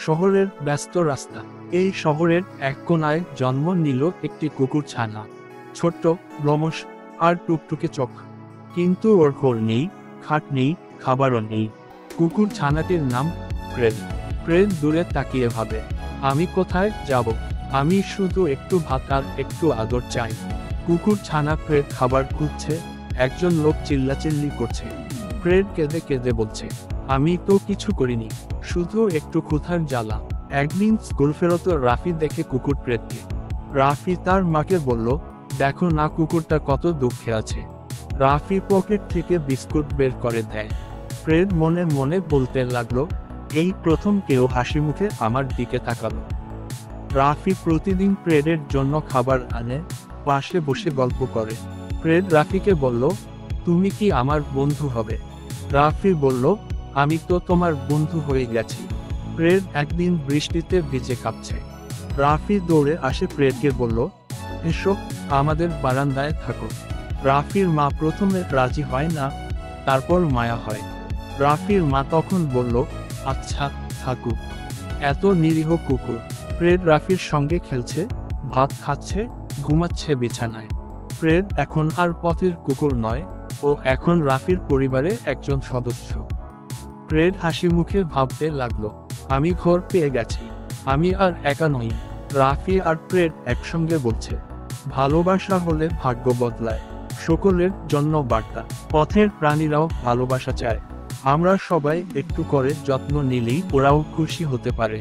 শহরের ব্যস্ত রাস্তা। এই শহরের এক কোণায় জন্ম নিল একটি কুকুর ছানা। ছোট্ট, রমস আর টুকটুকে চোখ। কিন্তু ওর ঘর নেই, খাট নেই, খাবারও নেই। কুকুর ছানাটির নাম ফ্রেড। ফ্রেড দূরে তাকিয়ে ভাবে, আমি কোথায় যাব? আমি শুধু একটু ভাত আর একটু আদর চাই। কুকুর ছানা ফ্রেড খাবার খুঁজছে, একজন লোক চিল্লাচিল্লি করছে। ফ্রেড কেঁদে কেঁদে বলছে, আমি তো কিছু করিনি, শুধু একটু ক্ষুধার জ্বালা। একদিন স্কুল ফেরত রাফি দেখে কুকুর ফ্রেডকে। রাফি তার মাকে বলল, দেখো না কুকুরটা কত দুঃখে আছে। রাফি পকেট থেকে বিস্কুট বের করে দেয়। ফ্রেড মনে মনে বলতে লাগলো, এই প্রথম কেউ হাসি মুখে আমার দিকে তাকালো। রাফি প্রতিদিন ফ্রেডের জন্য খাবার আনে, পাশে বসে গল্প করে। ফ্রেড রাফিকে বলল, তুমি কি আমার বন্ধু হবে? রাফি বলল, আমি তো তোমার বন্ধু হয়ে গেছি। ফ্রেড একদিন বৃষ্টিতে ভিজে কাঁপছে। রাফি দৌড়ে আসে ফ্রেডকে বলল, এসো, আমাদের বারান্দায় থাকো। রাফির মা প্রথমে রাজি হয় না, তারপর মায়া হয়। রাফির মা তখন বলল, আচ্ছা, থাকুক। এত নিরীহ কুকুর। ফ্রেড রাফির সঙ্গে খেলছে, ভাত খাচ্ছে, ঘুমাচ্ছে বিছানায়। ফ্রেড এখন আর পথের কুকুর নয়, ও এখন রাফির পরিবারে একজন সদস্য। ফ্রেড হাসি মুখে ভাবতে লাগলো, আমি ঘর পেয়ে গেছি, আমি আর একা নই। রাফি আর ফ্রেড একসঙ্গে বলছে, ভালোবাসা হলে ভাগ্য বদলায়। সকলের জন্য বার্তা, পথের প্রাণীরাও ভালোবাসা চায়। আমরা সবাই একটু করে যত্ন নিলেই ওরাও খুশি হতে পারে।